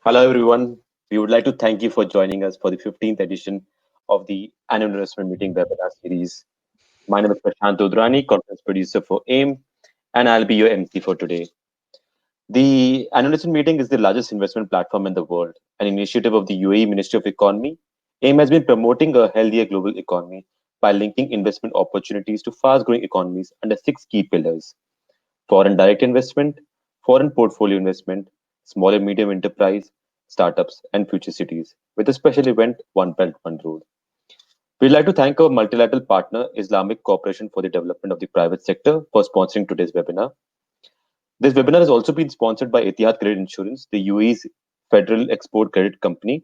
Hello, everyone. We would like to thank you for joining us for the 15th edition of the Annual Investment Meeting webinar series. My name is Prashant Udrani, conference producer for AIM, and I'll be your MC for today. The Annual Investment Meeting is the largest investment platform in the world, an initiative of the UAE Ministry of Economy. AIM has been promoting a healthier global economy by linking investment opportunities to fast growing economies under six key pillars: foreign direct investment, foreign portfolio investment, small and medium enterprise, startups, and future cities, with a special event, One Belt, One Road. We'd like to thank our multilateral partner, Islamic Cooperation for the Development of the Private Sector, for sponsoring today's webinar. This webinar has also been sponsored by Etihad Credit Insurance, the UAE's federal export credit company.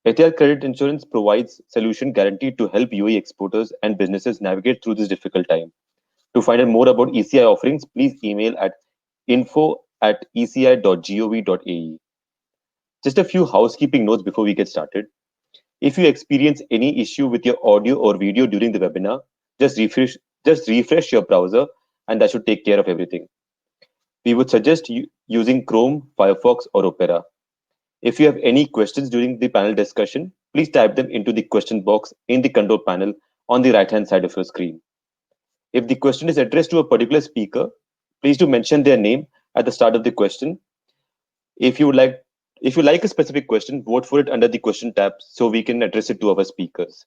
Etihad Credit Insurance provides solution guaranteed to help UAE exporters and businesses navigate through this difficult time. To find out more about ECI offerings, please email at info@eci.gov.ae. Just a few housekeeping notes before we get started. If you experience any issue with your audio or video during the webinar, just refresh your browser and that should take care of everything. We would suggest using Chrome, Firefox, or Opera. If you have any questions during the panel discussion, please type them into the question box in the control panel on the right-hand side of your screen. If the question is addressed to a particular speaker, please do mention their name at the start of the question. If you like a specific question, vote for it under the question tab so we can address it to our speakers.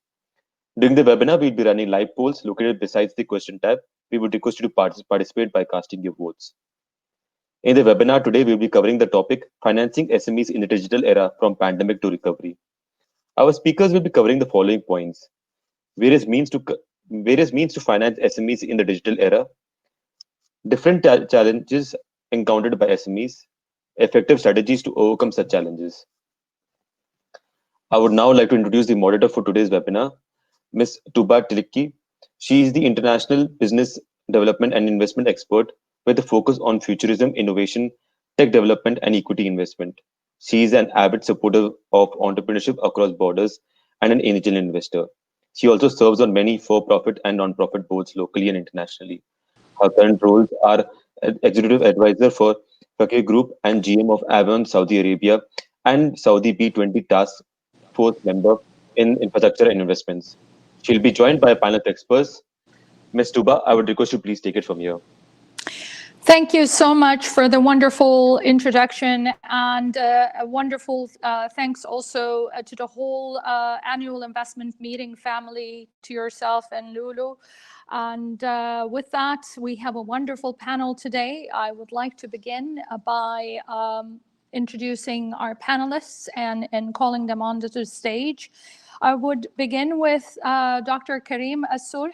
During the webinar, we'll be running live polls located besides the question tab. We would request you to participate by casting your votes. In the webinar today, we'll be covering the topic Financing SMEs in the Digital Era from Pandemic to Recovery. Our speakers will be covering the following points: various means to finance SMEs in the digital era, different challenges encountered by SMEs, effective strategies to overcome such challenges. I would now like to introduce the moderator for today's webinar, Ms. Tuba Terekli. She is the international business development and investment expert with a focus on futurism, innovation, tech development, and equity investment. She is an avid supporter of entrepreneurship across borders and an angel investor. She also serves on many for-profit and non-profit boards locally and internationally. Her current roles are executive advisor for Fakieh Group and GM of Avon Saudi Arabia and Saudi B20 Task Force member in infrastructure and investments. She'll be joined by a panel of experts. Ms. Tuba, I would request you please take it from here. Thank you so much for the wonderful introduction, and a wonderful thanks also to the whole annual investment meeting family, to yourself and Lulu. And with that, we have a wonderful panel today. I would like to begin by introducing our panelists and calling them onto the stage. I would begin with Dr. Karim El Solh.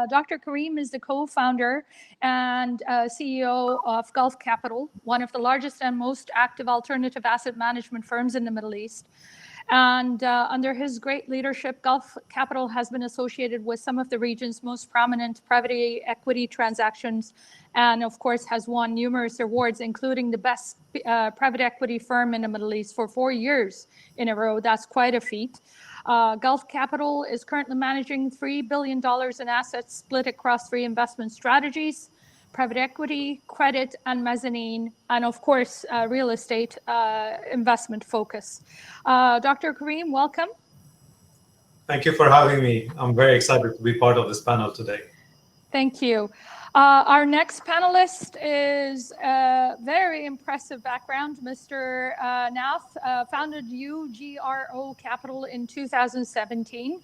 Dr. Karim is the co-founder and CEO of Gulf Capital, one of the largest and most active alternative asset management firms in the Middle East. And under his great leadership, Gulf Capital has been associated with some of the region's most prominent private equity transactions, and of course has won numerous awards, including the best private equity firm in the Middle East for 4 years in a row. That's quite a feat. Gulf Capital is currently managing $3 billion in assets split across 3 investment strategies: private equity, credit, and mezzanine, and of course, real estate investment focus. Dr. Karim, welcome. Thank you for having me. I'm very excited to be part of this panel today. Thank you. Our next panelist is a very impressive background. Mr. Nath founded UGRO Capital in 2017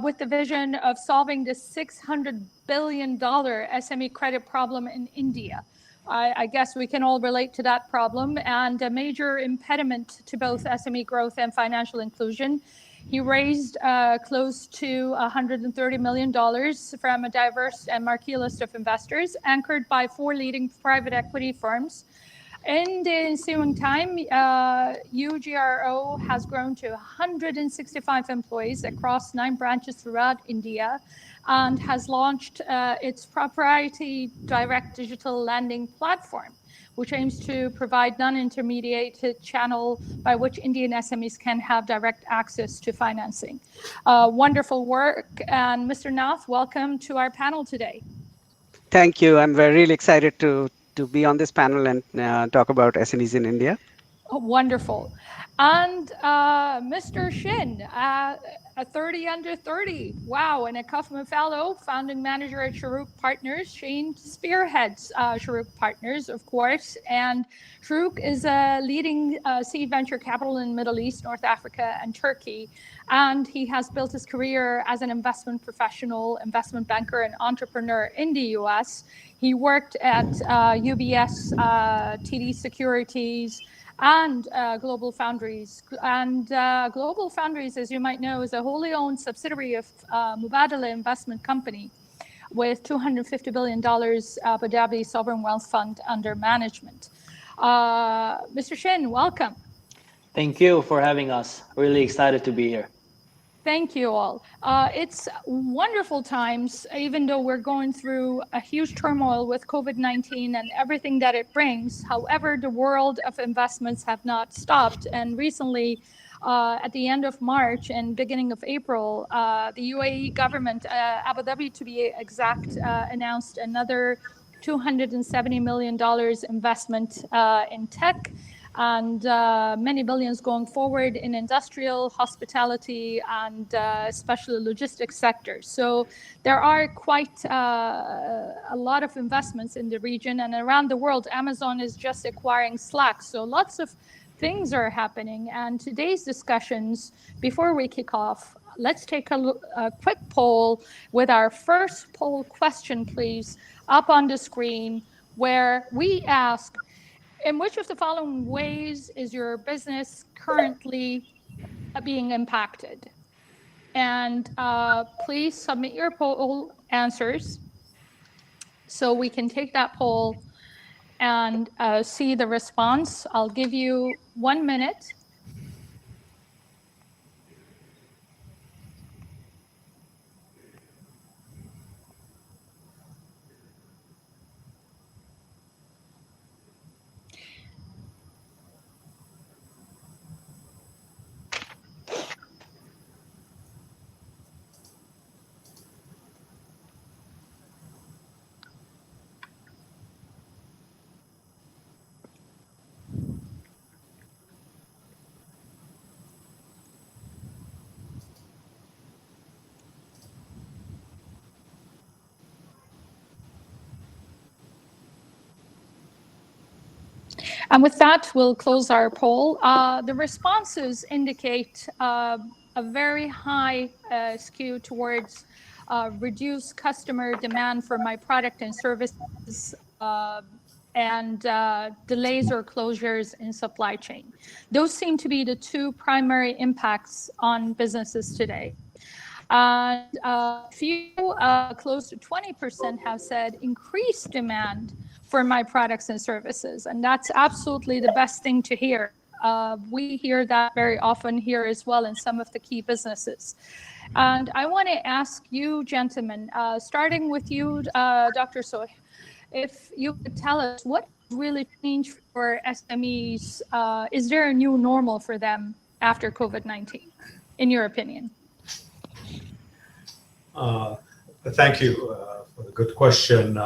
with the vision of solving the $600 billion SME credit problem in India. I guess we can all relate to that problem, and a major impediment to both SME growth and financial inclusion. He raised close to $130 million from a diverse and marquee list of investors, anchored by 4 leading private equity firms. In the ensuing time, UGRO has grown to 165 employees across 9 branches throughout India, and has launched its proprietary direct digital lending platform, which aims to provide non-intermediated channel by which Indian SMEs can have direct access to financing. Wonderful work. And Mr. Nath, welcome to our panel today. Thank you. I'm really excited to be on this panel and talk about SMEs in India. Wonderful. And Mr. Shin, a 30 under 30. Wow. And a Kaufman Fellow, founding manager at Sharuk Partners. Shane spearheads Sharuk Partners, of course. And Sharuk is a leading seed venture capital in Middle East, North Africa, and Turkey. And he has built his career as an investment professional, investment banker, and entrepreneur in the US. He worked at UBS, TD Securities, and Global Foundries. And Global Foundries, as you might know, is a wholly owned subsidiary of Mubadala Investment Company with $250 billion Abu Dhabi Sovereign Wealth Fund under management. Mr. Shin, welcome. Thank you for having us. Really excited to be here. Thank you all. It's wonderful times, even though we're going through a huge turmoil with COVID-19 and everything that it brings. However, the world of investments have not stopped. And recently, at the end of March and beginning of April, the UAE government, Abu Dhabi to be exact, announced another $270 million investment in tech, and many billions going forward in industrial, hospitality, and especially logistics sectors. So there are quite a lot of investments in the region, and around the world. Amazon is just acquiring Slack. So lots of things are happening. And today's discussions, before we kick off, let's take a quick poll with our first poll question, please, up on the screen, where we ask, in which of the following ways is your business currently being impacted? And please submit your poll answers so we can take that poll and see the response. I'll give you 1 minute. And with that, we'll close our poll. The responses indicate a very high skew towards reduced customer demand for my product and services and delays or closures in supply chain. Those seem to be the two primary impacts on businesses today. And few, close to 20%, have said increased demand for my products and services. And that's absolutely the best thing to hear. We hear that very often here as well in some of the key businesses. And I want to ask you, gentlemen, starting with you, Dr. Solh, if you could tell us what really changed for SMEs. Is there a new normal for them after COVID-19, in your opinion? Thank you for the good question.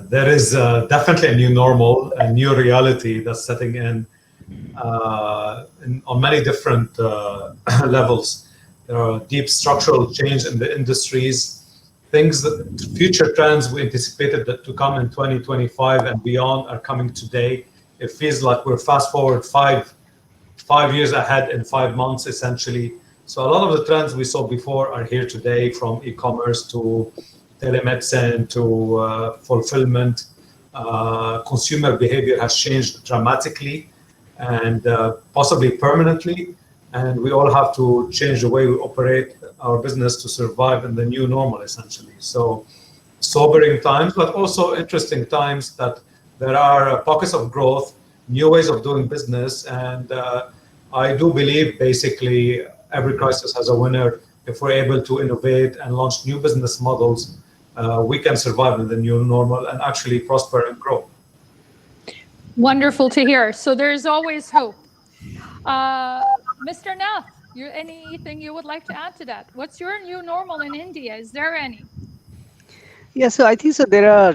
There is definitely a new normal, a new reality that's setting in on many different levels. There are deep structural change in the industries, things that future trends we anticipated that to come in 2025 and beyond are coming today. It feels like we're fast forward five years ahead in 5 months, essentially. So a lot of the trends we saw before are here today, from e-commerce to telemedicine to fulfillment. Consumer behavior has changed dramatically and possibly permanently. And we all have to change the way we operate our business to survive in the new normal, essentially. So sobering times, but also interesting times that there are pockets of growth, new ways of doing business. And I do believe basically every crisis has a winner. If we're able to innovate and launch new business models, we can survive in the new normal and actually prosper and grow. Wonderful to hear. So there's always hope. Mr. Nath, anything you would like to add to that? What's your new normal in India? Is there any? Yeah, so I think so. There are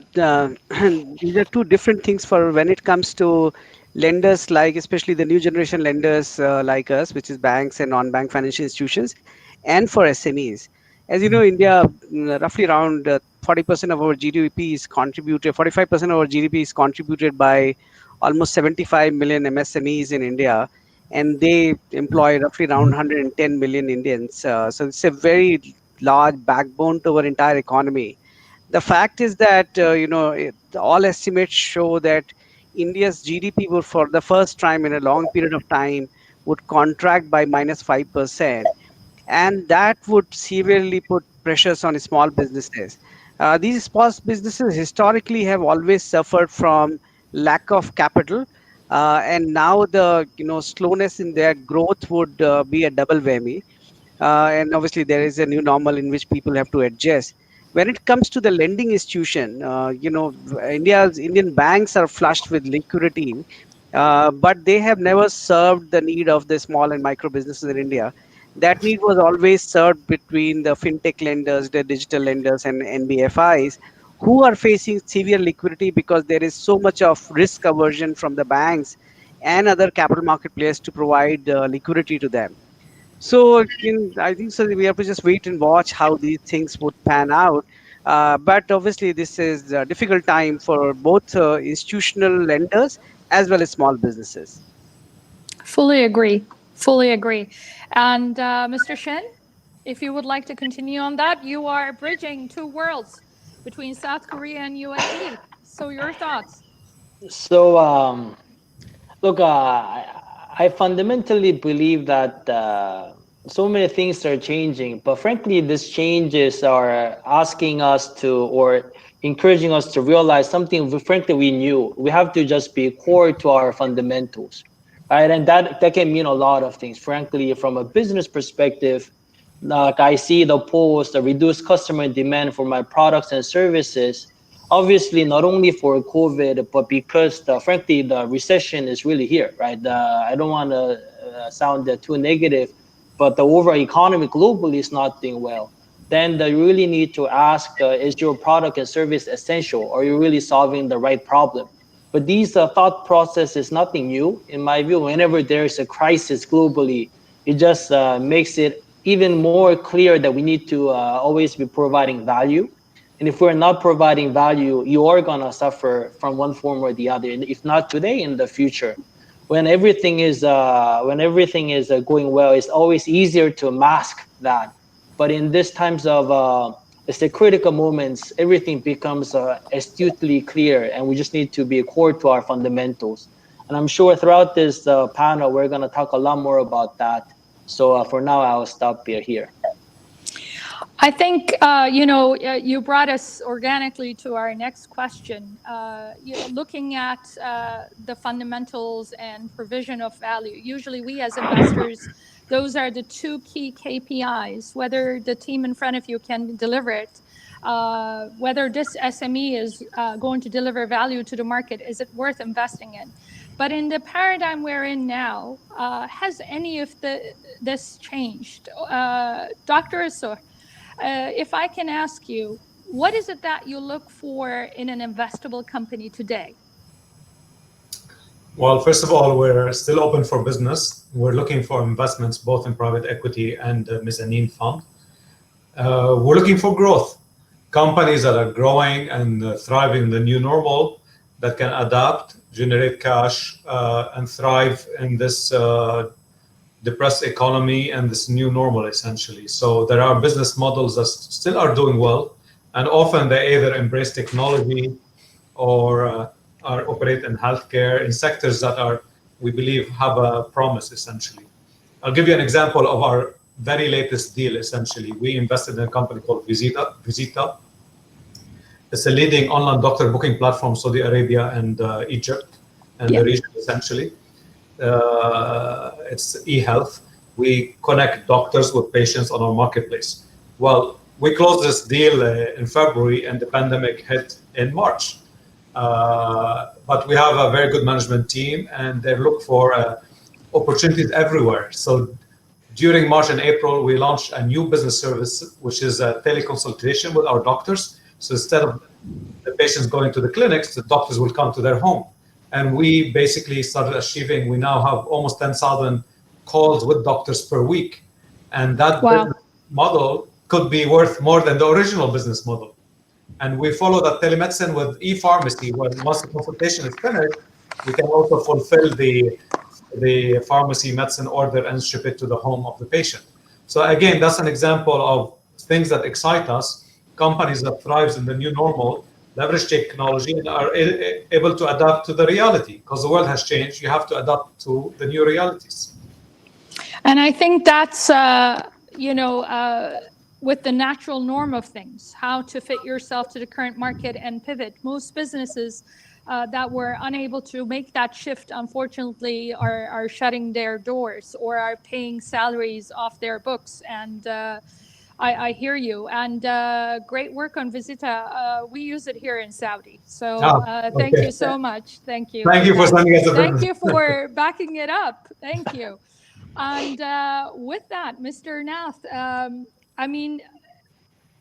these are two different things for when it comes to lenders like, especially the new generation lenders like us, which is banks and non-bank financial institutions, and for SMEs. As you know, India, roughly around 40% of our GDP is contributed, 45% of our GDP is contributed by almost 75 million MSMEs in India, and they employ roughly around 110 million Indians. So it's a very large backbone to our entire economy. The fact is that all estimates show that India's GDP would, for the first time in a long period of time, would contract by -5%, and that would severely put pressures on small businesses. These small businesses historically have always suffered from lack of capital, and now the slowness in their growth would be a double whammy. And obviously there is a new normal in which people have to adjust. When it comes to the lending institution, Indian banks are flushed with liquidity, but they have never served the need of the small and micro businesses in India. That need was always served between the fintech lenders, the digital lenders, and NBFIs, who are facing severe liquidity because there is so much of risk aversion from the banks and other capital market players to provide liquidity to them. So I think so we have to just wait and watch how these things would pan out. But obviously, this is a difficult time for both institutional lenders as well as small businesses. Fully agree. Fully agree. And Mr. Shin, if you would like to continue on that, you are bridging two worlds between South Korea and UAE. So your thoughts? So, look, I fundamentally believe that so many things are changing, but frankly, these changes are asking us to, or encouraging us to realize something frankly we knew. We have to just be core to our fundamentals, right? And that can mean a lot of things. Frankly, from a business perspective, like I see the post, the reduced customer demand for my products and services, obviously not only for COVID, but because frankly, the recession is really here, right? I don't want to sound too negative, but the overall economy globally is not doing well. Then you really need to ask, is your product and service essential? Are you really solving the right problem? But these thought process is nothing new. In my view, whenever there's a crisis globally, it just makes it even more clear that we need to always be providing value. And if we're not providing value, you are gonna suffer from one form or the other. And if not today, in the future, when everything is going well, it's always easier to mask that. But in these times of it's the critical moments, everything becomes astutely clear, and we just need to be core to our fundamentals. And I'm sure throughout this panel, we're gonna talk a lot more about that. So for now, I'll stop here. I think, you brought us organically to our next question. Looking at the fundamentals and provision of value, usually we as investors, those are the two key KPIs, whether the team in front of you can deliver it, whether this SME is going to deliver value to the market, is it worth investing in? But in the paradigm we're in now, has any of this changed? Dr. Solh, if I can ask you, what is it that you look for in an investable company today? Well, first of all, we're still open for business. We're looking for investments both in private equity and mezzanine fund. We're looking for growth. Companies that are growing and thriving in the new normal, that can adapt, generate cash, and thrive in this depressed economy and this new normal, essentially. So there are business models that still are doing well, and often they either embrace technology or operate in healthcare, in sectors that we believe, have a promise, essentially. I'll give you an example of our very latest deal, essentially. We invested in a company called Visita. It's a leading online doctor booking platform, Saudi Arabia and Egypt, and the region, essentially. It's e-health. We connect doctors with patients on our marketplace. Well, we closed this deal in February, and the pandemic hit in March. But we have a very good management team, and they look for opportunities everywhere. So during March and April, we launched a new business service, which is a teleconsultation with our doctors. So instead of the patients going to the clinics, the doctors will come to their home. And we basically started achieving, we now have almost 10,000 calls with doctors per week. And that Wow. business model could be worth more than the original business model. And we follow that telemedicine with e-pharmacy, where once the consultation is finished, we can also fulfill the pharmacy medicine order and ship it to the home of the patient. So again, that's an example of things that excite us, companies that thrives in the new normal, leverage technology and are able to adapt to the reality, because the world has changed. You have to adapt to the new realities. And I think that's, with the natural norm of things, how to fit yourself to the current market and pivot. Most businesses that were unable to make that shift, unfortunately, are shutting their doors or are paying salaries off their books. And I hear you. And great work on Visita. We use it here in Saudi. So thank Okay. you so much. Thank you. Thank you for that. sending us a Thank business. you for backing it up. Thank you. And with that, Mr. Nath, I mean,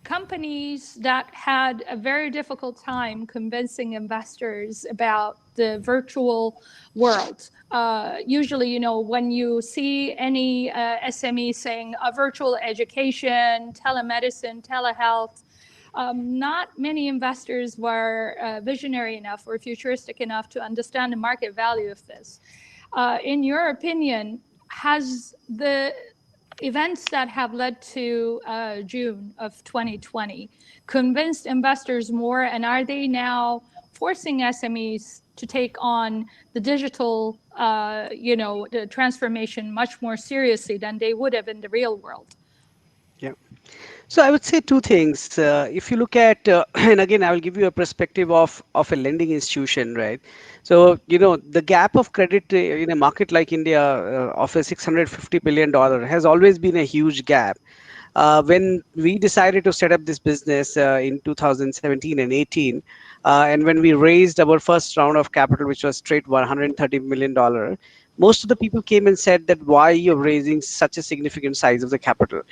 companies that had a very difficult time convincing investors about the virtual world. Usually, when you see any SME saying virtual education, telemedicine, telehealth, not many investors were visionary enough or futuristic enough to understand the market value of this. In your opinion, has the events that have led to June of 2020 convinced investors more, and are they now forcing SMEs to take on the digital, the transformation much more seriously than they would have in the real world? Yeah. So I would say two things. If you look at, and again, I will give you a perspective of a lending institution, right? So the gap of credit in a market like India of a $650 billion has always been a huge gap. When we decided to set up this business in 2017 and 18, and when we raised our first round of capital, which was straight $130 million, most of the people came and said that why you're raising such a significant size of the capital.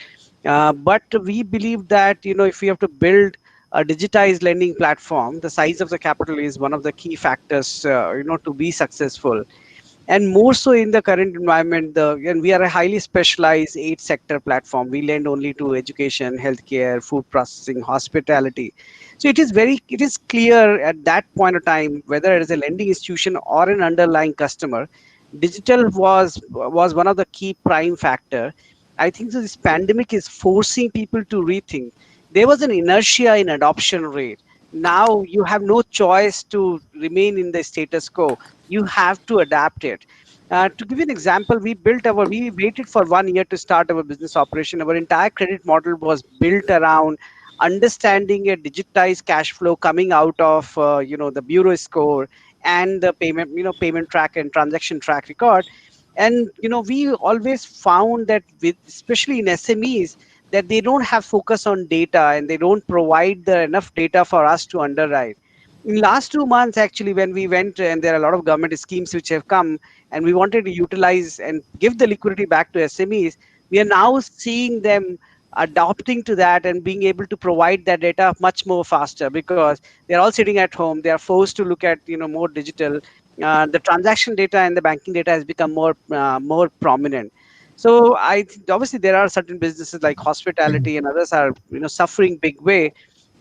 But we believe that if we have to build a digitized lending platform, the size of the capital is one of the key factors to be successful. And more so in the current environment, and we are a highly specialized 8 sector platform. We lend only to education, healthcare, food processing, hospitality. So it is clear at that point of time, whether it is a lending institution or an underlying customer, digital was one of the key prime factor. I think that this pandemic is forcing people to rethink. There was an inertia in adoption rate. Now you have no choice to remain in the status quo. You have to adapt it. To give you an example, we waited for 1 year to start our business operation. Our entire credit model was built around understanding a digitized cash flow coming out of the bureau score and the payment track and transaction track record. And we always found that especially in SMEs, that they don't have focus on data and they don't provide the enough data for us to underwrite. In last 2 months, actually, when we went, and there are a lot of government schemes which have come, and we wanted to utilize and give the liquidity back to SMEs, we are now seeing them adopting to that and being able to provide that data much more faster, because they're all sitting at home. They are forced to look at more digital. The transaction data and the banking data has become more prominent. So I think obviously there are certain businesses like hospitality and others are suffering big way,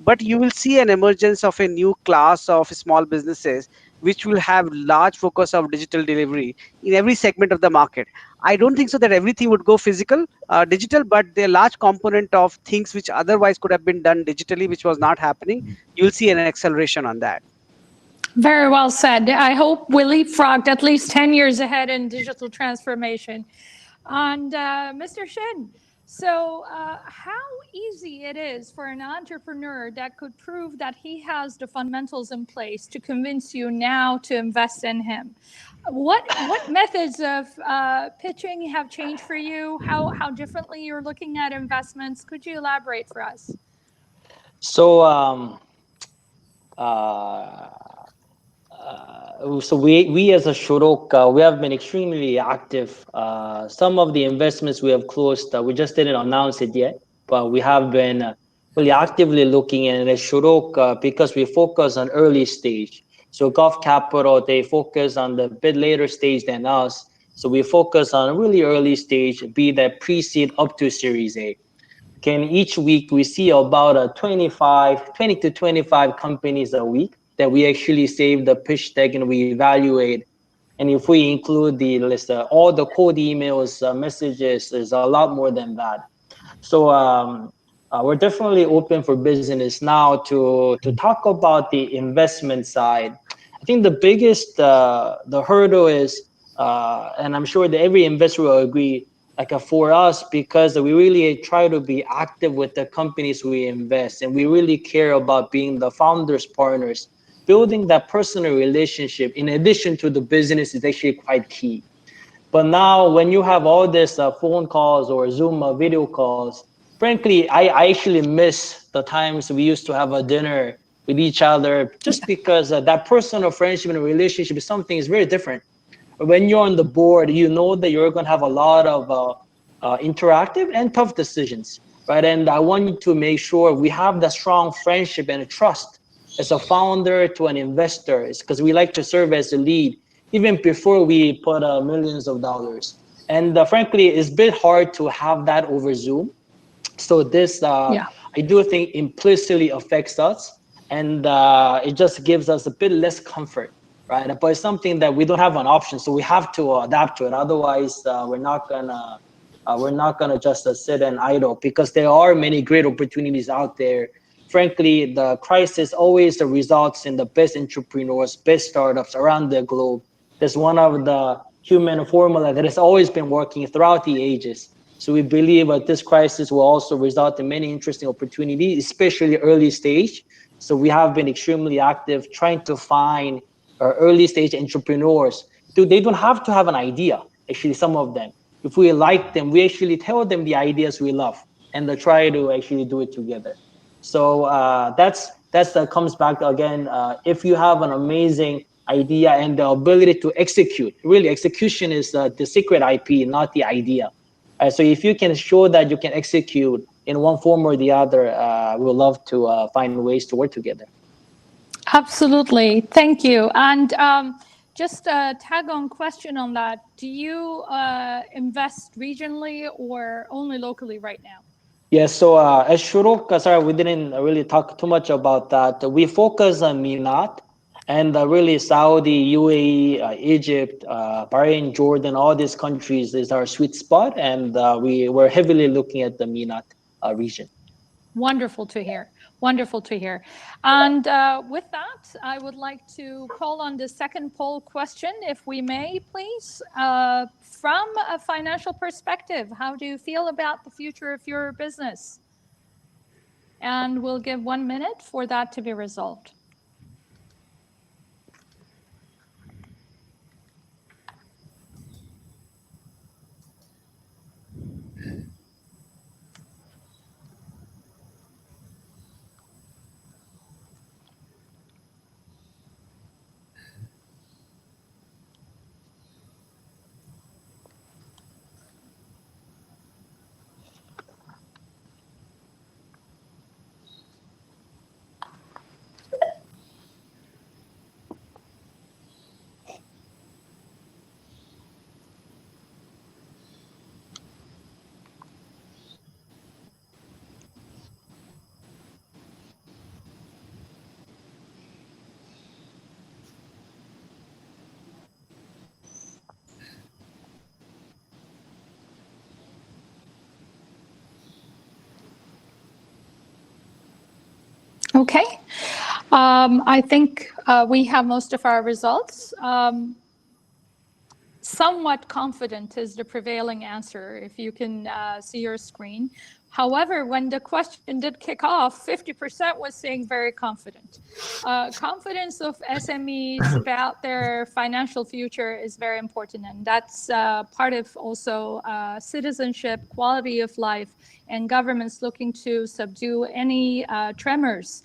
but you will see an emergence of a new class of small businesses which will have large focus of digital delivery in every segment of the market. I don't think so that everything would go physical, digital, but the large component of things which otherwise could have been done digitally, which was not happening, you'll see an acceleration on that. Very well said. I hope we leapfrogged at least 10 years ahead in digital transformation. And Mr. Shin, so how easy it is for an entrepreneur that could prove that he has the fundamentals in place to convince you now to invest in him? What methods of pitching have changed for you? How differently you're looking at investments? Could you elaborate for us? So uh, we as a Shurok, we have been extremely active. Some of the investments we have closed, we just didn't announce it yet, but we have been really actively looking. And as Shurok, because we focus on early stage, So Gulf Capital, they focus on the bit later stage than us. So we focus on a really early stage, be that pre-seed up to Series A. Can each week we see about 20 to 25 companies a week that we actually save the pitch deck and we evaluate. And if we include the list, all the cold emails, messages, is a lot more than that. So we're definitely open for business now to talk about the investment side. I think the biggest the hurdle is, and I'm sure that every investor will agree, like for us, because we really try to be active with the companies we invest, and we really care about being the founders' partners. Building that personal relationship, in addition to the business, is actually quite key. But now, when you have all this phone calls or Zoom video calls, frankly, I actually miss the times we used to have a dinner with each other, just because that personal friendship and relationship is something is very different. When you're on the board, you know that you're going to have a lot of interactive and tough decisions, right? And I want you to make sure we have that strong friendship and trust as a founder to an investor, is because we like to serve as the lead even before we put millions of dollars. And frankly, it's a bit hard to have that over Zoom. So this, I do think, implicitly affects us, and it just gives us a bit less comfort, right? But it's something that we don't have an option, so we have to adapt to it. Otherwise, we're not gonna just sit and idle, because there are many great opportunities out there. Frankly, the crisis always results in the best entrepreneurs, best startups around the globe. That's one of the human formula that has always been working throughout the ages. So we believe that this crisis will also result in many interesting opportunities, especially early stage. So we have been extremely active trying to find early stage entrepreneurs. They don't have to have an idea, actually, some of them. If we like them, we actually tell them the ideas we love, and they try to actually do it together. So that comes back to, again, if you have an amazing idea and the ability to execute, really execution is the secret IP, not the idea. So if you can show that you can execute in one form or the other, we would love to find ways to work together. Absolutely. Thank you. And just a tag on question on that. Do you invest regionally or only locally right now? Yeah, so as Shuruk, sorry, we didn't really talk too much about that. We focus on MENAT, and really Saudi, UAE, Egypt, Bahrain, Jordan, all these countries is our sweet spot, and we're heavily looking at the MENAT region. Wonderful to hear. Wonderful to hear. And with that, I would like to call on the second poll question, if we may, please. From a financial perspective, how do you feel about the future of your business? And we'll give 1 minute for that to be resolved. Okay. I think we have most of our results. Somewhat confident is the prevailing answer, if you can see your screen. However, when the question did kick off, 50% was saying very confident. Confidence of SMEs about their financial future is very important, and that's part of also citizenship, quality of life, and governments looking to subdue any tremors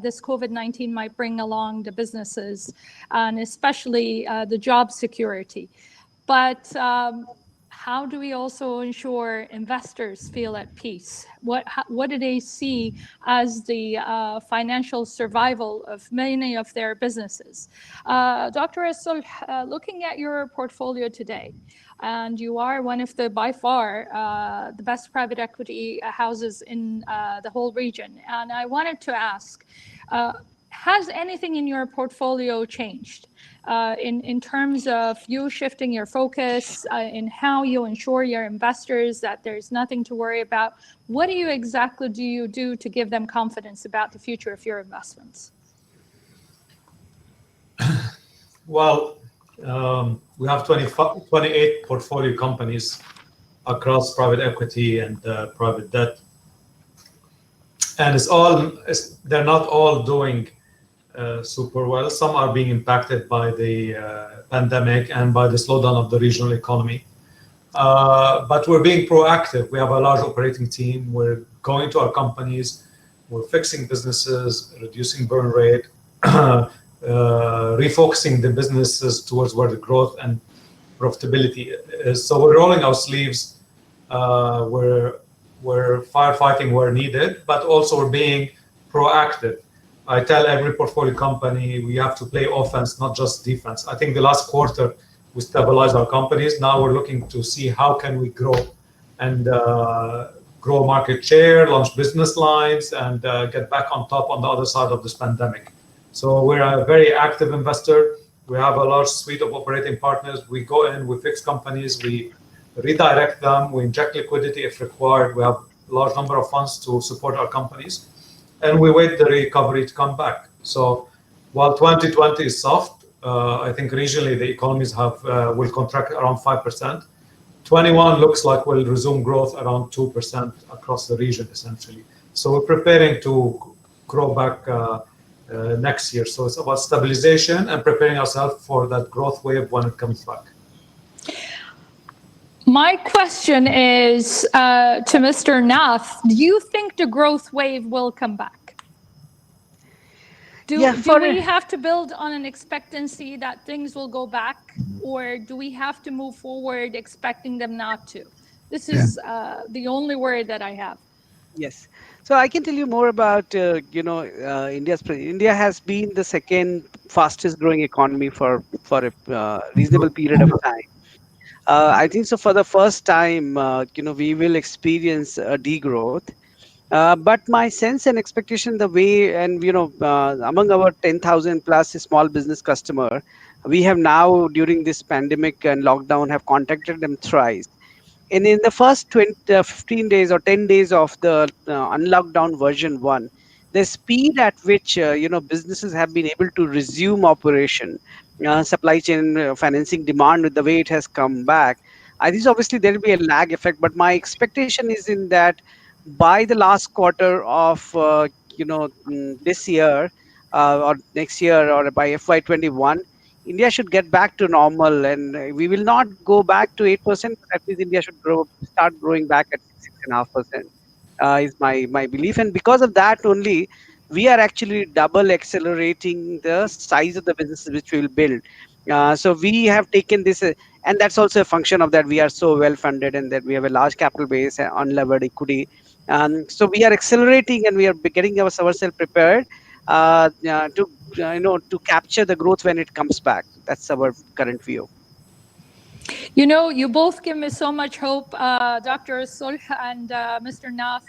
this COVID-19 might bring along the businesses, and especially the job security. But how do we also ensure investors feel at peace? What do they see as the financial survival of many of their businesses? Dr. El Solh, looking at your portfolio today, and you are one of the, by far, the best private equity houses in the whole region. And I wanted to ask, has anything in your portfolio changed in terms of you shifting your focus, in how you ensure your investors that there's nothing to worry about? What do you exactly do to give them confidence about the future of your investments? Well, we have 28 portfolio companies across private equity and private debt. And they're not all doing super well. Some are being impacted by the pandemic and by the slowdown of the regional economy. But we're being proactive. We have a large operating team. We're going to our companies. We're fixing businesses, reducing burn rate, refocusing the businesses towards where the growth and profitability is. So we're rolling our sleeves. We're firefighting where needed, but also we're being proactive. I tell every portfolio company we have to play offense, not just defense. I think the last quarter we stabilized our companies. Now we're looking to see how can we grow and grow market share, launch business lines, and get back on top on the other side of this pandemic. So we're a very active investor. We have a large suite of operating partners. We go in, we fix companies, we redirect them, we inject liquidity if required. We have a large number of funds to support our companies, and we wait the recovery to come back. So while 2020 is soft, I think regionally the economies will contract around 5%. 21 looks like we'll resume growth around 2% across the region, essentially. So we're preparing to grow back next year. So it's about stabilization and preparing ourselves for that growth wave when it comes back. My question is to Mr. Nath. Do you think the growth wave will come back? Do we have to build on an expectancy that things will go back, or do we have to move forward expecting them not to? This is the only word that I have. Yes. So I can tell you more about, India has been the second fastest growing economy for a reasonable period of time. I think so for the first time, we will experience a degrowth. But my sense and expectation, the way, and among our 10,000 plus small business customer, we have now during this pandemic and lockdown have contacted them thrice. And in the first 15 days or 10 days of the unlockdown version 1, the speed at which businesses have been able to resume operation, supply chain financing demand, with the way it has come back, I think obviously there will be a lag effect. But my expectation is in that by the last quarter of this year or next year, or by FY21, India should get back to normal, and we will not go back to 8%, but at least India should start growing back at 6.5%. Is my belief, and because of that only, we are actually double accelerating the size of the businesses which we will build. So we have taken this, and that's also a function of that we are so well funded and that we have a large capital base, unlevered equity. So we are accelerating and we are getting ourselves prepared to capture the growth when it comes back. That's our current view. You both give me so much hope, Dr. Solh and Mr. Nath.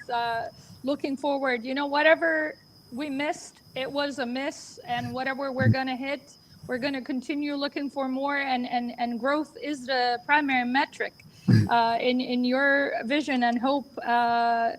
Looking forward, whatever we missed, it was a miss, and whatever we're going to hit, we're going to continue looking for more, and growth is the primary metric in your vision and hope. I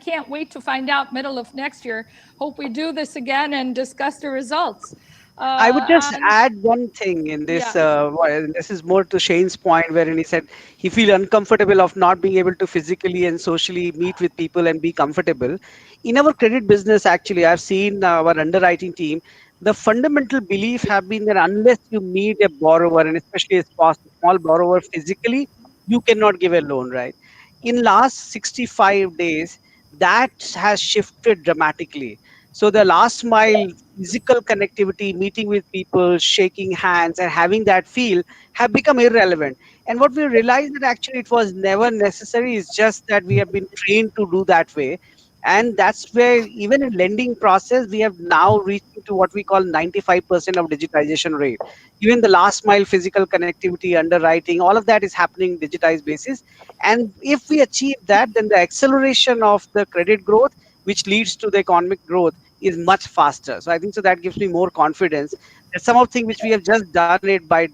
can't wait to find out middle of next year. Hope we do this again and discuss the results. I would just add one thing in this. This is more to Shane's point, wherein he said he feels uncomfortable of not being able to physically and socially meet with people and be comfortable. In our credit business, actually, I've seen our underwriting team, the fundamental belief have been that unless you meet a borrower, and especially a small borrower physically, you cannot give a loan, right? In last 65 days, that has shifted dramatically. So the last mile physical connectivity, meeting with people, shaking hands, and having that feel have become irrelevant. And what we realized that actually it was never necessary. It's just that we have been trained to do that way. And that's where even in lending process, we have now reached to what we call 95% of digitization rate. Even the last mile physical connectivity, underwriting, all of that is happening digitized basis. And if we achieve that, then the acceleration of the credit growth, which leads to the economic growth, is much faster. So I think so that gives me more confidence that some of things which we have just done it by,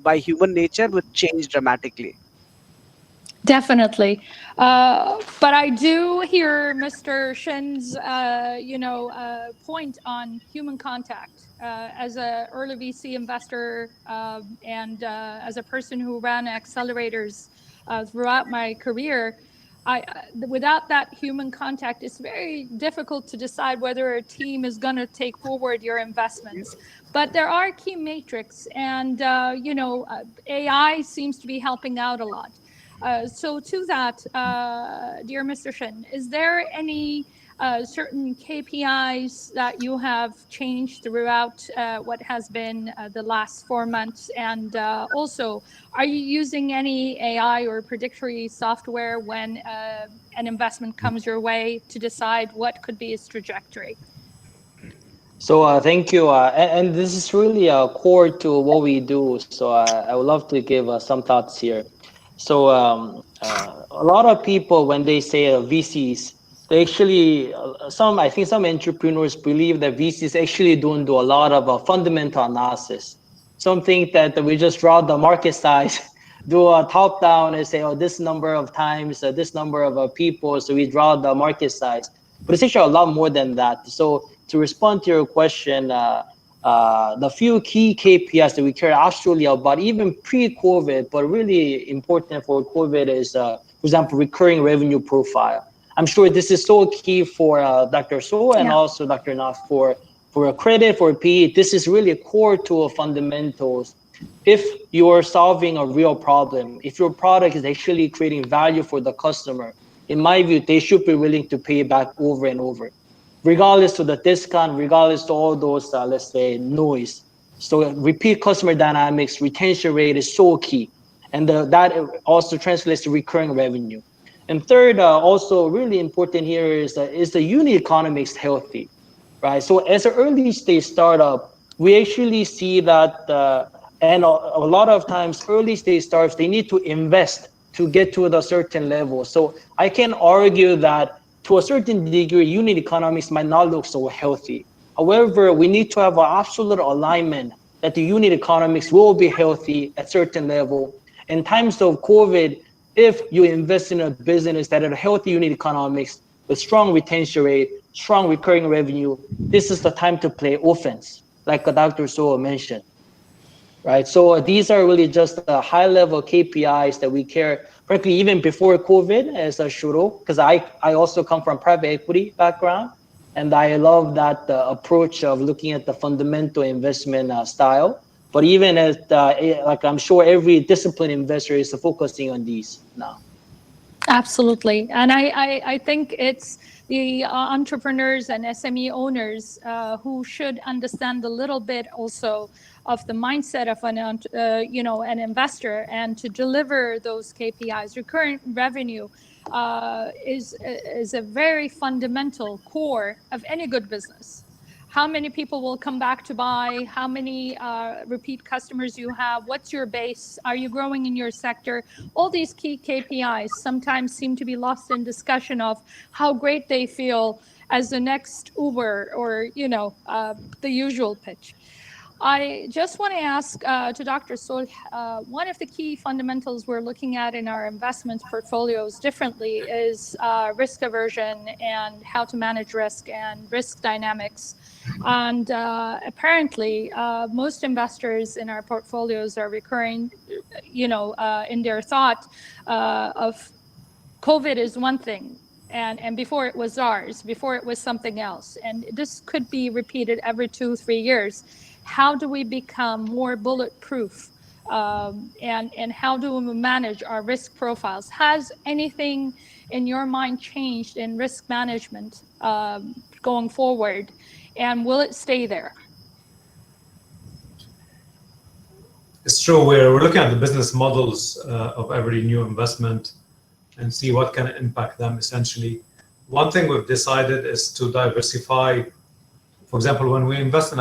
by human nature would change dramatically. Definitely. But I do hear Mr. Shin's, point on human contact. As an early VC investor and as a person who ran accelerators throughout my career, without that human contact, it's very difficult to decide whether a team is going to take forward your investments. But there are key metrics, and AI seems to be helping out a lot. So to that, dear Mr. Shin, is there any certain KPIs that you have changed throughout what has been the last 4 months? And also, are you using any AI or predictory software when an investment comes your way to decide what could be its trajectory? So thank you, and this is really core to what we do. So I would love to give some thoughts here. So a lot of people, when they say VCs, they actually I think some entrepreneurs believe that VCs actually don't do a lot of fundamental analysis. Some think that we just draw the market size, do a top down and say, oh, this number of times, this number of people, so we draw the market size. But it's actually a lot more than that. So to respond to your question, the few key KPIs that we care actually about, even pre-COVID, but really important for COVID is, for example, recurring revenue profile. I'm sure this is so key for Dr. So and also Dr. Naf for a credit, for PE. This is really core to fundamentals. If you are solving a real problem, if your product is actually creating value for the customer, in my view, they should be willing to pay back over and over, regardless to the discount, regardless to all those, let's say, noise. So repeat customer dynamics, retention rate is so key. And that also translates to recurring revenue. And third, also really important here is the unit economics healthy, right? So as an early stage startup, we actually see that, and a lot of times early stage startups, they need to invest to get to a certain level. So I can argue that to a certain degree, unit economics might not look so healthy. However, we need to have an absolute alignment that the unit economics will be healthy at certain level. In times of COVID, if you invest in a business that has a healthy unit economics with strong retention rate, strong recurring revenue, this is the time to play offense, like Dr. So mentioned. Right. So these are really just the high level KPIs that we care, frankly, even before COVID as a shuro, because I also come from private equity background. And I love that approach of looking at the fundamental investment style. But even as, like I'm sure every disciplined investor is focusing on these now. Absolutely. And I think it's the entrepreneurs and SME owners who should understand a little bit also of the mindset of an investor, and to deliver those KPIs. Recurrent revenue is a very fundamental core of any good business. How many people will come back to buy, how many repeat customers you have, what's your base, are you growing in your sector? All these key KPIs sometimes seem to be lost in discussion of how great they feel as the next Uber or, the usual pitch. I just want to ask to Dr. Solh, one of the key fundamentals we're looking at in our investment portfolios differently is risk aversion and how to manage risk and risk dynamics. And apparently, most investors in our portfolios are recurring, in their thought of COVID is one thing. And before it was SARS, before it was something else. And this could be repeated every 2-3 years. How do we become more bulletproof? And how do we manage our risk profiles? Has anything in your mind changed in risk management going forward? And will it stay there? It's true. We're looking at the business models of every new investment and see what can impact them essentially. One thing we've decided is to diversify. For example, when we invest in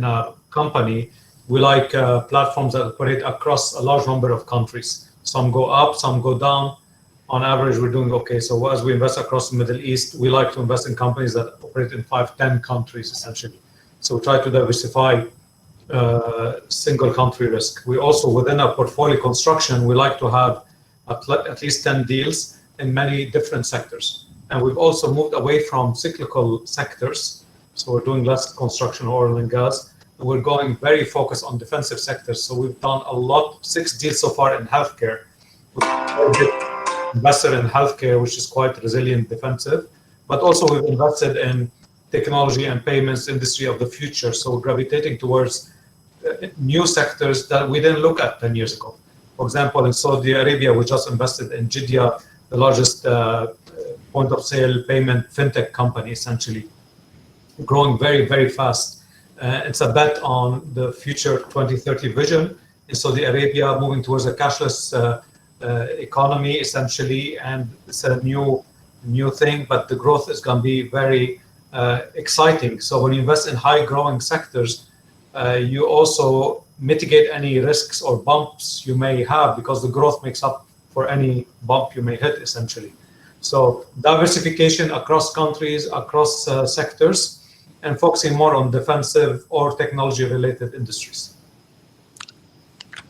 a company, we like platforms that operate across a large number of countries. Some go up, some go down. On average, we're doing okay. So as we invest across the Middle East, we like to invest in companies that operate in 5, 10 countries essentially. So we try to diversify single country risk. We also, within our portfolio construction, we like to have at least 10 deals in many different sectors. And we've also moved away from cyclical sectors. So we're doing less construction, oil and gas. And we're going very focused on defensive sectors. So we've done a lot, 6 deals so far in healthcare. We've invested in healthcare, which is quite resilient, defensive. But also we've invested in technology and payments industry of the future. So we're gravitating towards new sectors that we didn't look at 10 years ago. For example, in Saudi Arabia, we just invested in Jidya, the largest point of sale payment fintech company, essentially, growing very, very fast. It's a bet on the future 2030 vision in Saudi Arabia, moving towards a cashless economy, essentially, and it's a new thing, but the growth is going to be very exciting. So when you invest in high growing sectors, you also mitigate any risks or bumps you may have because the growth makes up for any bump you may hit, essentially. So diversification across countries, across sectors, and focusing more on defensive or technology related industries.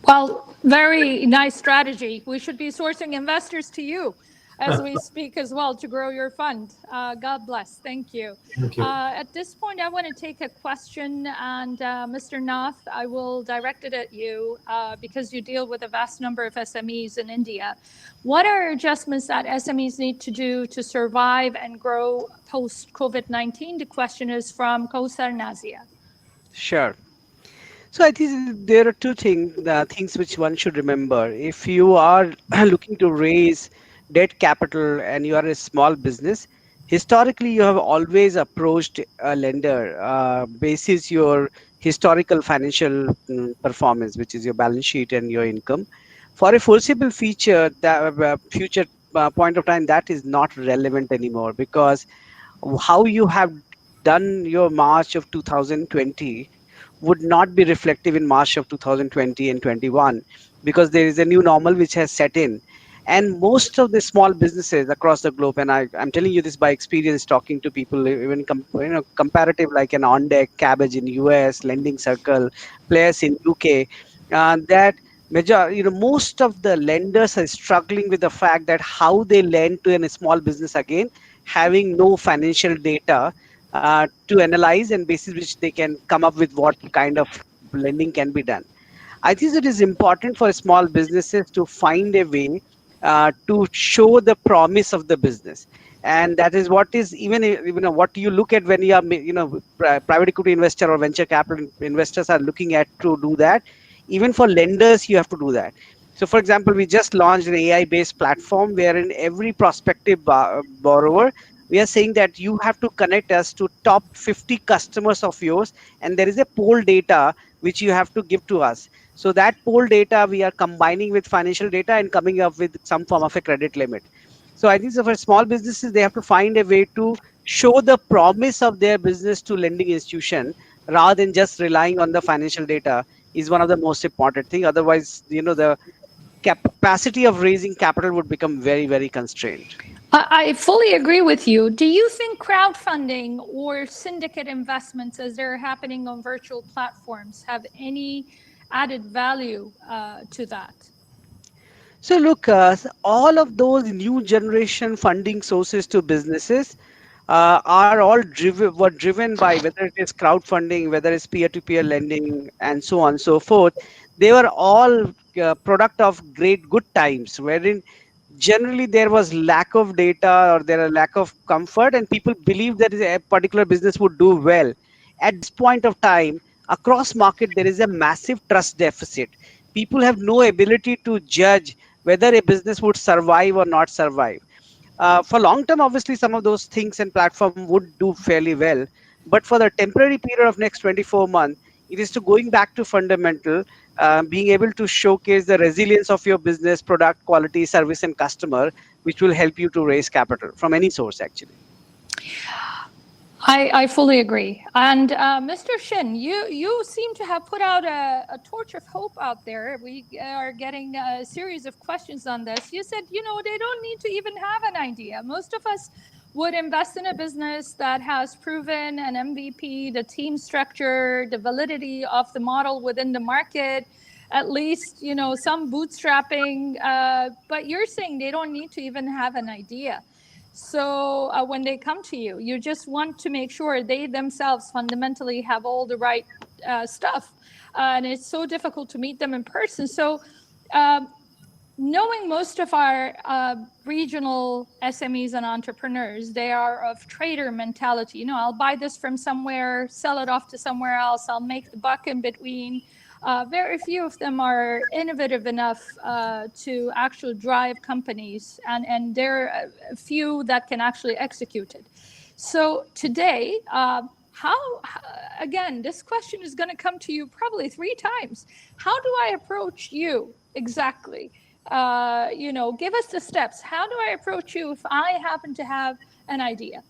Well, very nice strategy. We should be sourcing investors to you as we speak as well to grow your fund. God bless. Thank you. Thank you. At this point, I want to take a question, and Mr. Nath, I will direct it at you because you deal with a vast number of SMEs in India. What are adjustments that SMEs need to do to survive and grow post-COVID-19? The question is from Kausar Nazia. Sure. So I think there are two things which one should remember. If you are looking to raise debt capital and you are a small business, historically you have always approached a lender basis your historical financial performance, which is your balance sheet and your income. For a foreseeable future point of time, that is not relevant anymore because how you have done your March of 2020 would not be reflective in March of 2020 and 21 because there is a new normal which has set in. And most of the small businesses across the globe, and I'm telling you this by experience, talking to people, even comparative like an On Deck, Cabbage in US, Lending Circle, players in UK, that most of the lenders are struggling with the fact that how they lend to a small business again, having no financial data to analyze and basis which they can come up with what kind of lending can be done. I think it is important for small businesses to find a way to show the promise of the business, and that is what is even what you look at when you are private equity investor or venture capital investors are looking at to do that. Even for lenders, you have to do that. So, for example, we just launched an AI-based platform wherein every prospective borrower, we are saying that you have to connect us to top 50 customers of yours, and there is a poll data which you have to give to us. So that poll data we are combining with financial data and coming up with some form of a credit limit. So I think so for small businesses, they have to find a way to show the promise of their business to lending institution rather than just relying on the financial data is one of the most important thing. Otherwise, the capacity of raising capital would become very, very constrained. I fully agree with you. Do you think crowdfunding or syndicate investments, as they're happening on virtual platforms, have any added value to that? So look, all of those new generation funding sources to businesses are all driven by whether it is crowdfunding, whether it's peer-to-peer lending, and so on and so forth. They were all product of good times, wherein generally there was lack of data or there are lack of comfort, and people believe that a particular business would do well. At this point of time, across market there is a massive trust deficit. People have no ability to judge whether a business would survive or not survive. For long term, obviously, some of those things and platform would do fairly well. But for the temporary period of next 24 months, it is to going back to fundamental, being able to showcase the resilience of your business, product, quality, service, and customer, which will help you to raise capital from any source, actually. I fully agree. And Mr. Shin, you seem to have put out a torch of hope out there. We are getting a series of questions on this. You said, they don't need to even have an idea. Most of us would invest in a business that has proven an MVP, the team structure, the validity of the model within the market, at least, some bootstrapping. But you're saying they don't need to even have an idea. So when they come to you, you just want to make sure they themselves fundamentally have all the right stuff. And it's so difficult to meet them in person. So knowing most of our regional SMEs and entrepreneurs, they are of trader mentality. I'll buy this from somewhere, sell it off to somewhere else. I'll make the buck in between. Very few of them are innovative enough to actually drive companies, and there are a few that can actually execute it. So today, again, this question is going to come to you probably 3 times. How do I approach you exactly? Give us the steps. How do I approach you if I happen to have an idea?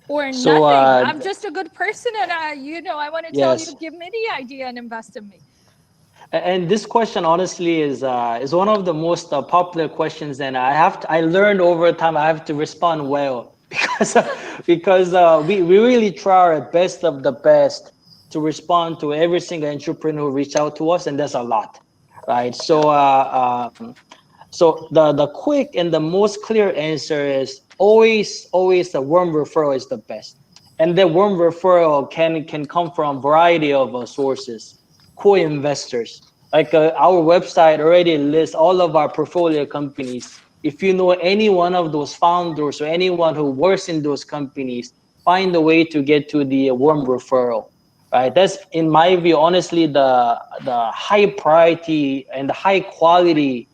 Or nothing. I'm just a good person, and I want to tell you, give me the idea and invest in me. And this question, honestly, is one of the most popular questions, and I learned over time I have to respond well because we really try our best of the best to respond to every single entrepreneur who reach out to us, and there's a lot, right? So so the quick and the most clear answer is always the warm referral is the best, and the warm referral can come from a variety of sources. Co-investors, like our website already lists all of our portfolio companies. If you know any one of those founders or anyone who works in those companies, find a way to get to the warm referral, right? That's, in my view, honestly, the high priority and the high quality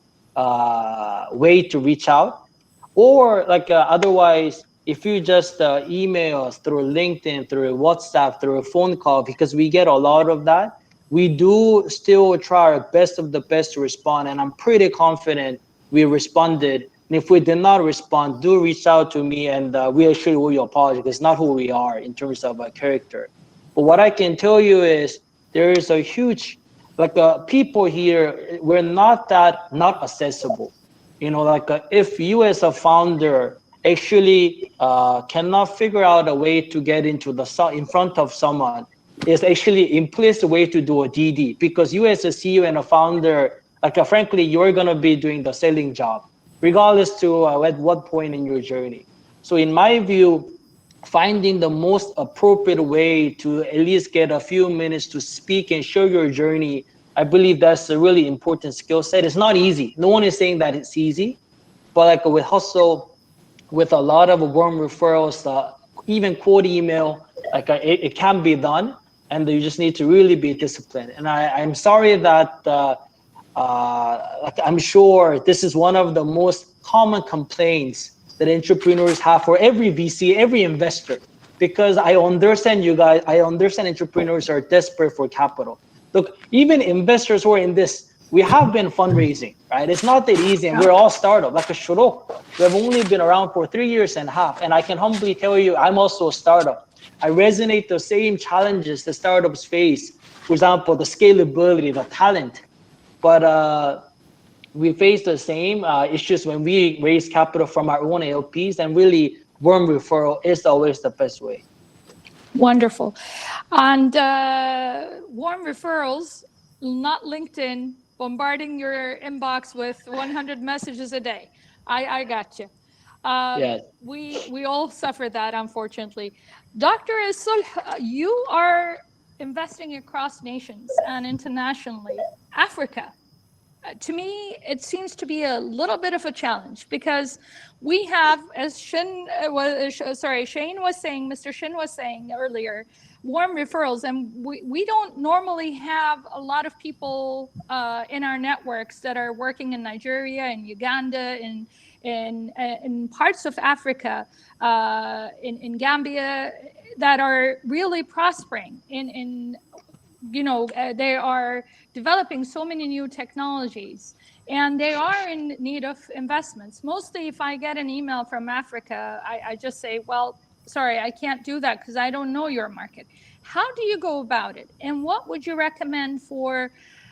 way to reach out. Or like otherwise, if you just email us through LinkedIn, through WhatsApp, through a phone call, because we get a lot of that, we do still try our best of the best to respond. And I'm pretty confident we responded. And if we did not respond, do reach out to me, and we actually will apologize. It's not who we are in terms of character. But what I can tell you is there is a huge, like people here, we're not accessible. Like if you as a founder actually cannot figure out a way to get into in front of someone, is actually implicit way to do a DD, because you as a CEO and a founder, like frankly, you're gonna be doing the selling job, regardless to at what point in your journey. So in my view, finding the most appropriate way to at least get a few minutes to speak and show your journey, I believe that's a really important skill set. It's not easy. No one is saying that it's easy, but like with hustle, with a lot of warm referrals, even cold email, like it can be done, and you just need to really be disciplined. And I'm sorry that like I'm sure this is one of the most common complaints that entrepreneurs have for every VC, every investor, because I understand you guys, I understand entrepreneurs are desperate for capital. Look, even investors who are in this, we have been fundraising, right? It's not that easy, and we're all startup, like a Shurok. We have only been around for 3 years and a half, and I can humbly tell you, I'm also a startup. I resonate the same challenges the startups face. For example, the scalability, the talent, but we face the same issues when we raise capital from our own LPs, and really warm referral is always the best way. Wonderful. And warm referrals, not LinkedIn, bombarding your inbox with 100 messages a day. I got you. Yes. We all suffer that, unfortunately. Dr. El Solh, you are investing across nations and internationally. Africa, to me, it seems to be a little bit of a challenge, because we have, as Shane was saying, Mr. Shin was saying earlier, warm referrals, and we don't normally have a lot of people in our networks that are working in Nigeria, in Uganda, in parts of Africa, in Gambia, that are really prospering in they are developing so many new technologies, and they are in need of investments. Mostly, if I get an email from Africa, I just say, well, sorry, I can't do that because I don't know your market. How do you go about it? And what would you recommend for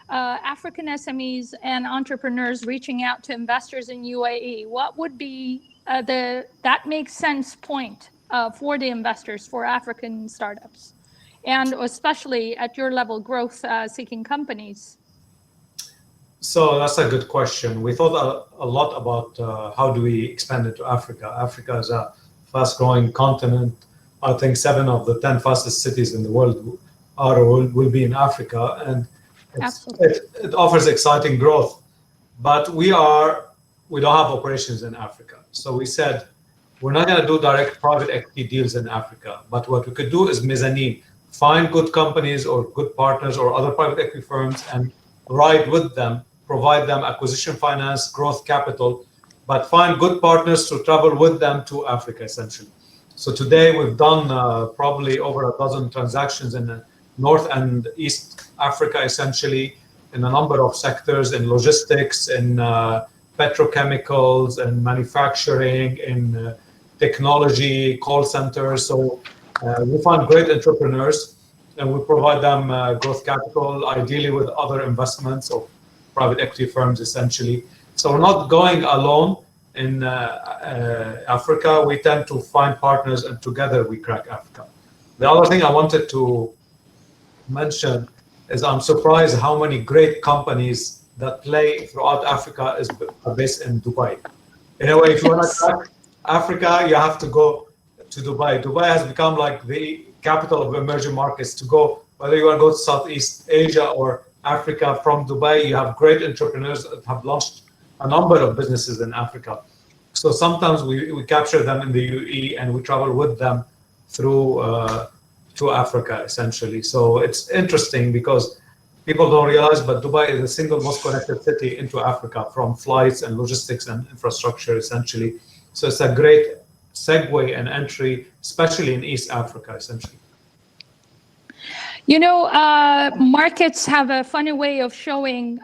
African SMEs and entrepreneurs reaching out to investors in UAE? What would be that makes sense point for the investors, for African startups, and especially at your level, growth seeking companies? So that's a good question. We thought a lot about how do we expand into Africa. Africa is a fast-growing continent. I think 7 of the 10 fastest cities in the world will be in Africa, and it offers exciting growth. But we don't have operations in Africa. So we said, we're not going to do direct private equity deals in Africa, but what we could do is mezzanine, find good companies or good partners or other private equity firms and ride with them, provide them acquisition finance, growth capital, but find good partners to travel with them to Africa, essentially. So today we've done probably over a dozen transactions in North and East Africa, essentially, in a number of sectors, in logistics, in petrochemicals, in manufacturing, in technology, call centers. So we find great entrepreneurs and we provide them growth capital, ideally with other investments of private equity firms, essentially. So we're not going alone in Africa. We tend to find partners and together we crack Africa. The other thing I wanted to mention is I'm surprised how many great companies that play throughout Africa are based in Dubai. In a way, if you want to crack Africa, you have to go to Dubai. Dubai has become like the capital of emerging markets. To go, whether you want to go to Southeast Asia or Africa, from Dubai, you have great entrepreneurs that have launched a number of businesses in Africa. So sometimes we capture them in the UAE and we travel with them through to Africa, essentially. So it's interesting because people don't realize, but Dubai is the single most connected city into Africa from flights and logistics and infrastructure, essentially. So it's a great segue and entry, especially in East Africa, essentially. Markets have a funny way of showing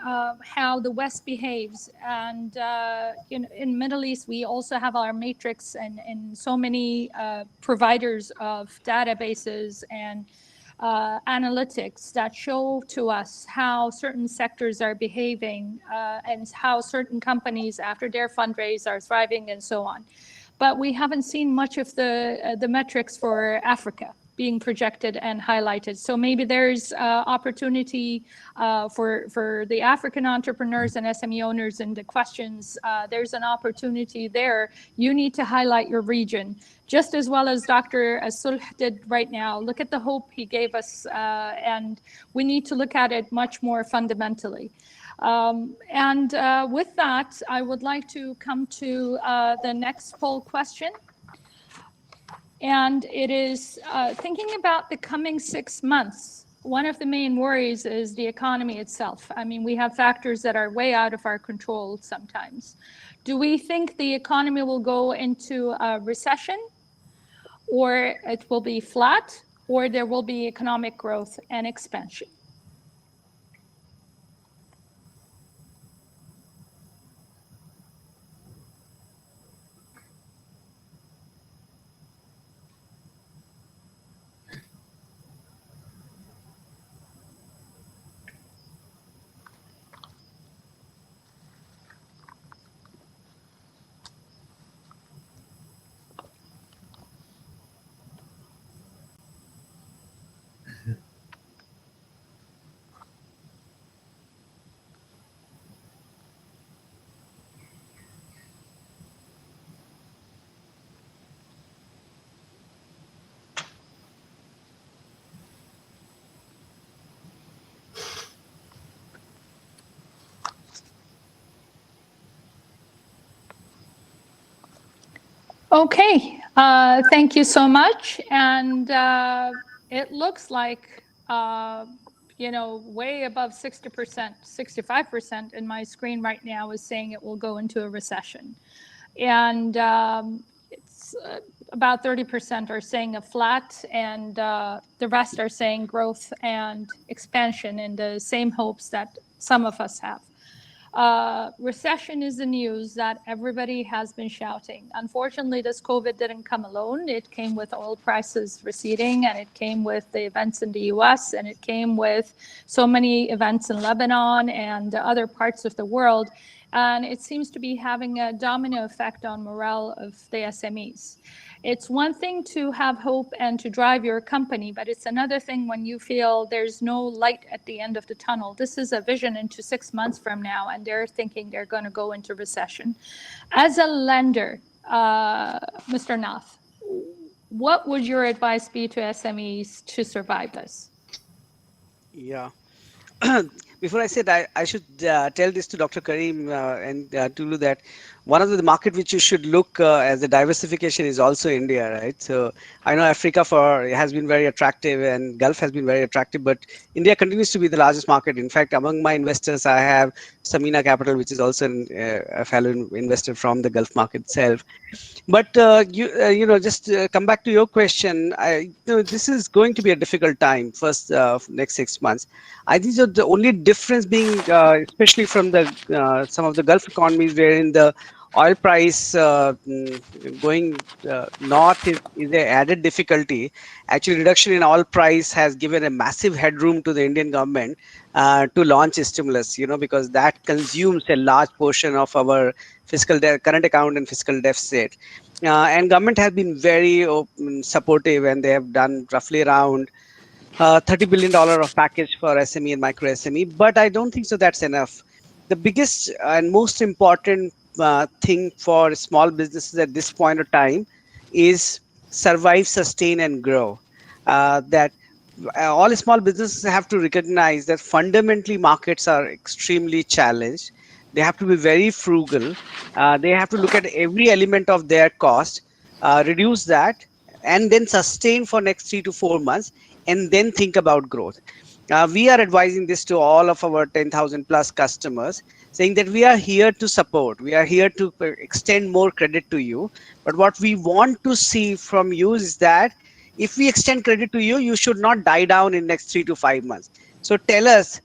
how the West behaves. And in Middle East, we also have our matrix and so many providers of databases and analytics that show to us how certain sectors are behaving and how certain companies after their fundraise are thriving and so on. But we haven't seen much of the metrics for Africa being projected and highlighted. So maybe there's opportunity for the African entrepreneurs and SME owners in the questions. There's an opportunity there. You need to highlight your region, just as well as Dr. El Solh did right now. Look at the hope he gave us, and we need to look at it much more fundamentally. With that, I would like to come to the next poll question. And it is thinking about the coming 6 months. One of the main worries is the economy itself. I mean, we have factors that are way out of our control sometimes. Do we think the economy will go into a recession, or it will be flat, or there will be economic growth and expansion? Okay, thank you so much. And it looks like, way above 60%, 65% in my screen right now is saying it will go into a recession. And it's about 30% are saying a flat, and the rest are saying growth and expansion in the same hopes that some of us have. Recession is the news that everybody has been shouting. Unfortunately, this COVID didn't come alone. It came with oil prices receding, and it came with the events in the US, and it came with so many events in Lebanon and other parts of the world. And it seems to be having a domino effect on morale of the SMEs. It's one thing to have hope and to drive your company, but it's another thing when you feel there's no light at the end of the tunnel. This is a vision into 6 months from now, and they're thinking they're going to go into recession. As a lender, Mr. Nath, what would your advice be to SMEs to survive this? Yeah. Before I said, I should tell this to Dr. Karim and Tulu, that one of the market which you should look as a diversification is also India, right? So I know Africa has been very attractive and Gulf has been very attractive, but India continues to be the largest market. In fact, among my investors, I have Samina Capital, which is also a fellow investor from the Gulf market itself. But just come back to your question. This is going to be a difficult time. First, next 6 months. I think that the only difference being, especially from the some of the Gulf economies, wherein the oil price going north is a added difficulty. Actually, reduction in oil price has given a massive headroom to the Indian government to launch a stimulus. Because that consumes a large portion of our current account and fiscal deficit. And government has been very supportive, and they have done roughly around $30 billion of package for SME and micro SME. But I don't think so that's enough. The biggest and most important thing for small businesses at this point of time is survive, sustain, and grow. That all small businesses have to recognize that fundamentally markets are extremely challenged. They have to be very frugal. They have to look at every element of their cost, reduce that, and then sustain for next 3 to 4 months, and then think about growth. We are advising this to all of our 10,000 plus customers, saying that we are here to support. We are here to extend more credit to you. But what we want to see from you is that if we extend credit to you, you should not die down in next 3 to 5 months. So tell us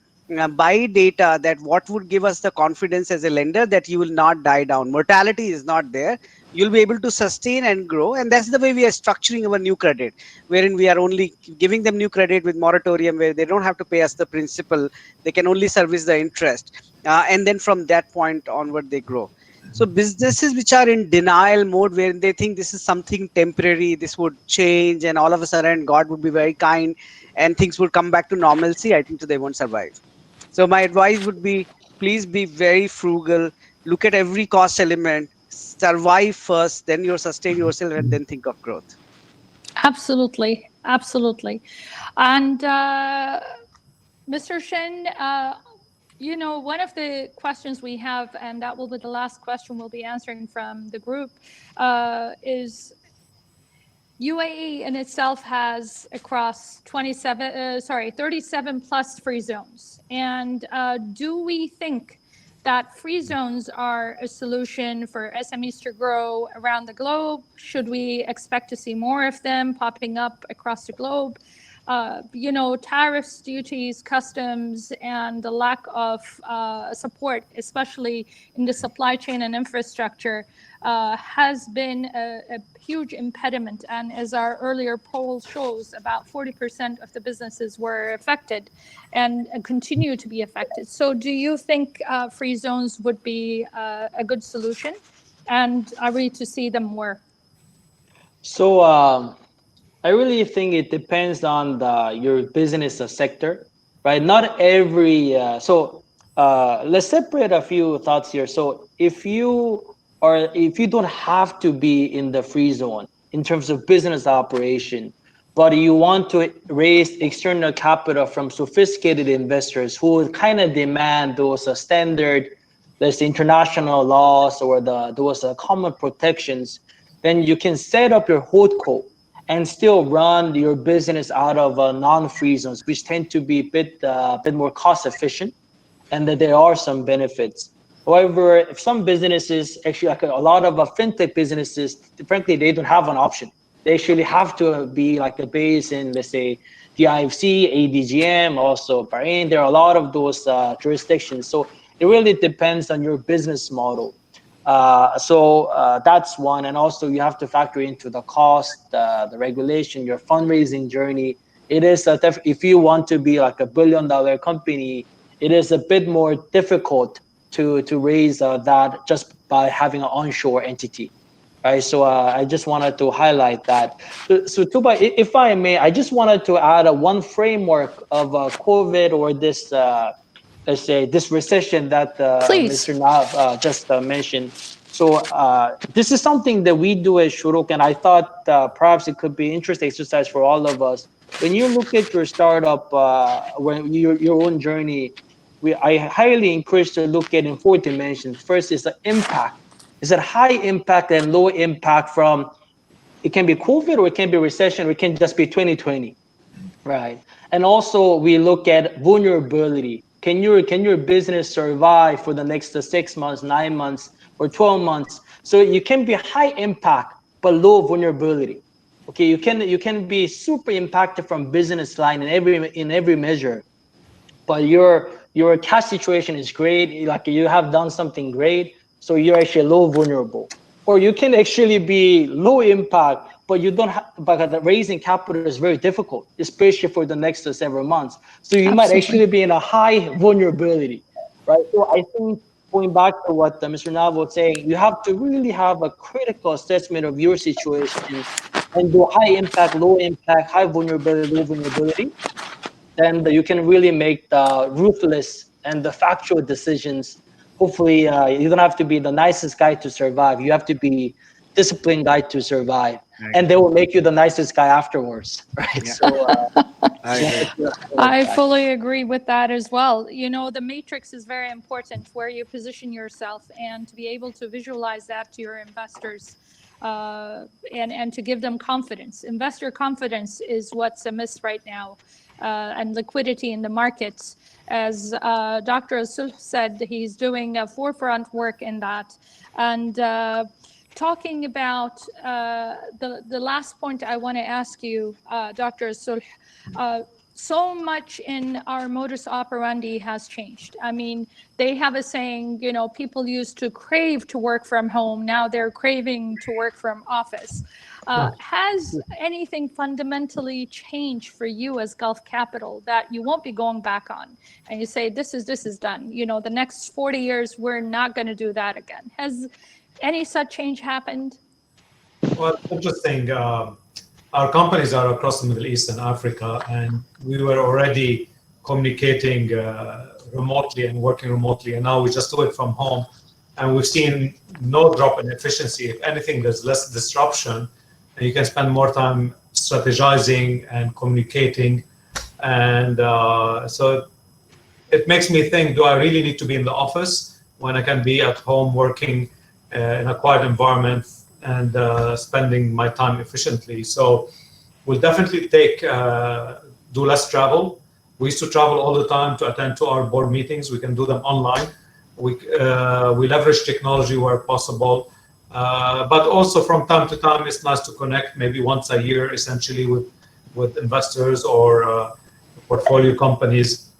by data that what would give us the confidence as a lender that you will not die down. Mortality is not there. You'll be able to sustain and grow. And that's the way we are structuring our new credit, wherein we are only giving them new credit with moratorium, where they don't have to pay us the principal. They can only service the interest. And then from that point onward, they grow. So businesses which are in denial mode, where they think this is something temporary, this would change, and all of a sudden God would be very kind and things would come back to normalcy, I think so they won't survive. So my advice would be, please be very frugal, look at every cost element, survive first, then you sustain yourself, and then think of growth. Absolutely, absolutely. And Mr. Shen, one of the questions we have, and that will be the last question we'll be answering from the group, is UAE in itself has across 37 plus free zones. And do we think that free zones are a solution for SMEs to grow around the globe? Should we expect to see more of them popping up across the globe? Tariffs, duties, customs, and the lack of support, especially in the supply chain and infrastructure, has been a huge impediment. And as our earlier poll shows, about 40% of the businesses were affected and continue to be affected. So do you think free zones would be a good solution? And are we to see them more? So I really think it depends on your business sector, right? Not every let's separate a few thoughts here. So if you don't have to be in the free zone in terms of business operation, but you want to raise external capital from sophisticated investors who would kind of demand those standard, there's international laws or those common protections, then you can set up your holdco and still run your business out of non-free zones, which tend to be a bit more cost efficient, and that there are some benefits. However, if some businesses, actually like a lot of fintech businesses, frankly, they don't have an option. They actually have to be like a base in, let's say, the IFC, ADGM, also Bahrain. There are a lot of those jurisdictions. So it really depends on your business model. That's one. And also you have to factor into the cost, the regulation, your fundraising journey. It is if you want to be like $1 billion company, it is a bit more difficult to raise that just by having an onshore entity. Right, so I just wanted to highlight that. So Tuba, if I may, I just wanted to add one framework of COVID or this, let's say, this recession that Please. Mr. Nav just mentioned. So this is something that we do at Shuruk, and I thought perhaps it could be interesting exercise for all of us. When you look at your startup, when your own journey, I highly encourage to look at in 4 dimensions. First is the impact. Is it high impact and low impact from, it can be COVID or it can be recession or it can just be 2020, right? And also we look at vulnerability. Can your business survive for the next 6 months, 9 months, or 12 months? So you can be high impact but low vulnerability. Okay, you can be super impacted from business line in every measure, but your cash situation is great, like you have done something great, so you're actually low vulnerable. Or you can actually be low impact, but you don't have, but the raising capital is very difficult, especially for the next several months, so you might Absolutely. actually be in a high vulnerability, right? So I think, going back to what Mr. Nav was saying, you have to really have a critical assessment of your situation and do high impact, low impact, high vulnerability, low vulnerability. Then you can really make the ruthless and the factual decisions. Hopefully, you don't have to be the nicest guy to survive. You have to be disciplined guy to survive, Right. and they will make you the nicest guy afterwards, right? Yeah. So I just wanted agree. to highlight I that. fully agree with that as well. You know, the matrix is very important where you position yourself and to be able to visualize that to your investors and to give them confidence. Investor confidence is what's amiss right now, and liquidity in the markets. As Dr. El Solh said, he's doing forefront work in that. And talking about the last point I want to ask you, Dr. El Solh, so much in our modus operandi has changed. I mean, they have a saying, you know, people used to crave to work from home. Now they're craving to work from office. Has anything fundamentally changed for you as Gulf Capital that you won't be going back on? And you say, this is done. You know, the next 40 years, we're not going to do that again. Has any such change happened? Well, interesting. Our companies are across the Middle East and Africa, and we were already communicating remotely and working remotely, and now we just do it from home. And we've seen no drop in efficiency. If anything, there's less disruption, and you can spend more time strategizing and communicating. And so it makes me think, do I really need to be in the office when I can be at home working in a quiet environment and spending my time efficiently? So we'll definitely do less travel. We used to travel all the time to attend to our board meetings. We can do them online. We leverage technology where possible. But also from time to time, it's nice to connect maybe once a year, essentially, with investors or portfolio companies.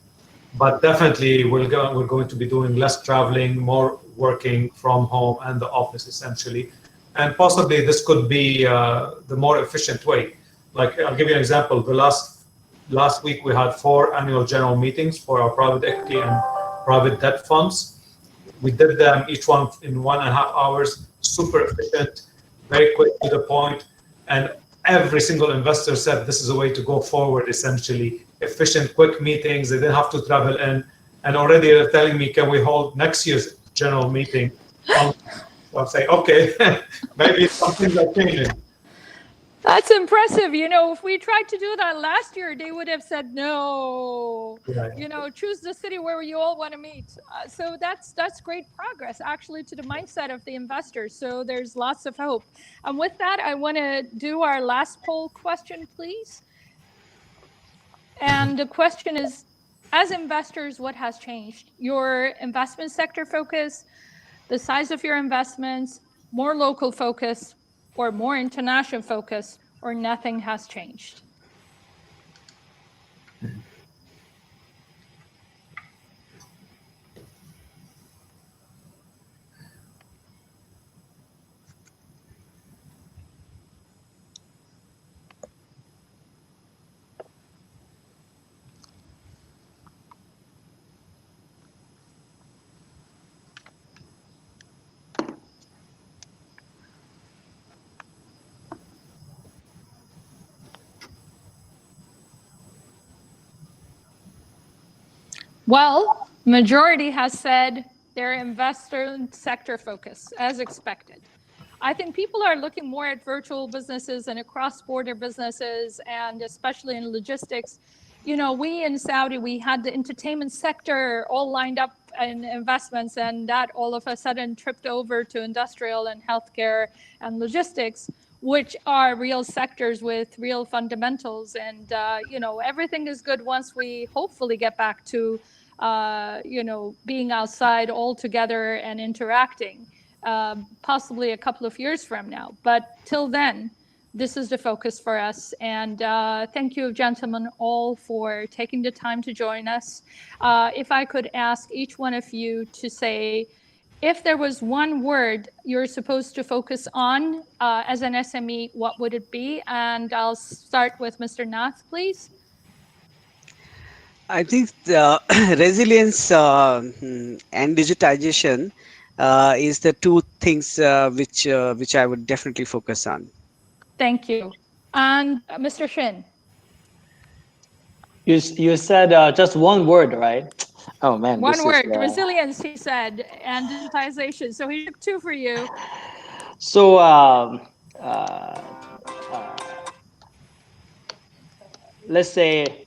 But definitely, we're going to be doing less traveling, more working from home and the office, essentially. And possibly this could be the more efficient way. Like, I'll give you an example. The last week, we had 4 annual general meetings for our private equity and private debt funds. We did them each one in 1.5 hours, super efficient, very quick to the point. And every single investor said this is a way to go forward, essentially. Efficient, quick meetings. They didn't have to travel in. And already they're telling me, can we hold next year's general meeting? I'll say, okay, maybe something's are changing. That's impressive. You know, if we tried to do that last year, they would have said no. Right. You know, choose the city where you all want to meet. So that's great progress, actually, to the mindset of the investors. So there's lots of hope. And with that, I want to do our last poll question, please. And the question is, As investors, what has changed? Your investment sector focus, the size of your investments, more local focus, or more international focus, or nothing has changed? Well, majority has said their investor sector focus, as expected. I think people are looking more at virtual businesses and at cross-border businesses, and especially in logistics. You know, we in Saudi, we had the entertainment sector all lined up in investments, and that all of a sudden tripped over to industrial and healthcare and logistics, which are real sectors with real fundamentals. And, you know, everything is good once we hopefully get back to, you know, being outside all together and interacting. Possibly a couple of years from now. But till then, this is the focus for us. And thank you, gentlemen, all for taking the time to join us. If I could ask each one of you to say, if there was one word you're supposed to focus on as an SME, what would it be? And I'll start with Mr. Nath, please. I think resilience and digitization is the two things which I would definitely focus on. Thank you. And Mr. Shin. You said just one word, right? Oh man, One this is word, resilience, he said, and digitization. So he took two for you. so. Let's say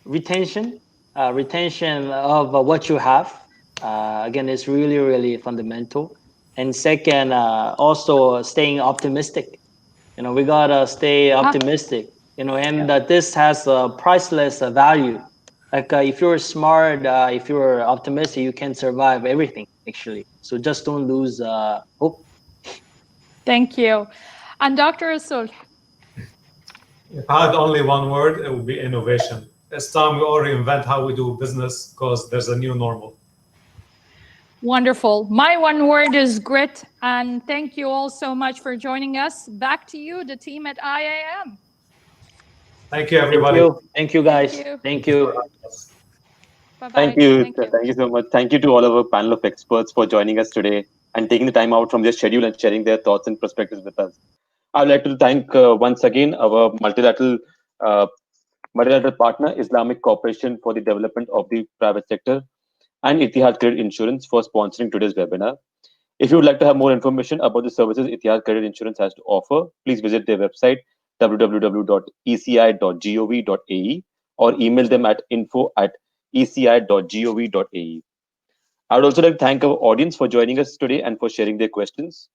retention, retention of what you have. Again, is really really fundamental. And second, also staying optimistic. You know, we gotta stay optimistic. You know, and this has a priceless value. Like if you're smart, if you're optimistic, you can survive everything actually. So just don't lose hope. Thank you. And Dr. El Solh. If I had only one word, it would be innovation. It's time we all reinvent how we do business because there's a new normal. Wonderful. My one word is grit. And thank you all so much for joining us. Back to you, the team at IAM. Thank you, everybody. Thank you, guys. Thank you. Thank you. Bye-bye. Thank you. Thank you. Thank you so much. Thank you to all of our panel of experts for joining us today and taking the time out from their schedule and sharing their thoughts and perspectives with us. I would like to thank once again our uh, multilateral partner, Islamic Cooperation for the Development of the Private Sector, and Etihad Credit Insurance for sponsoring today's webinar. If you would like to have more information about the services Etihad Credit Insurance has to offer, please visit their website www.eci.gov.ae or email them at info@eci.gov.ae. I would also like to thank our audience for joining us today and for sharing their questions.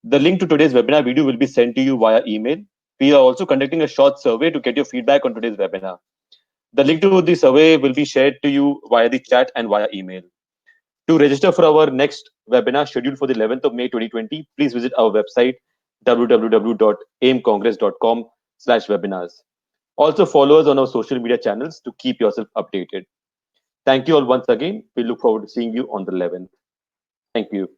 The link to today's webinar video will be sent to you via email. We are also conducting a short survey to get your feedback on today's webinar. The link to the survey will be shared to you via the chat and via email. To register for our next webinar scheduled for the 11th of May 2020, please visit our website www.aimcongress.com/webinars. Also follow us on our social media channels to keep yourself updated. Thank you all once again. We look forward to seeing you on the 11th. Thank you.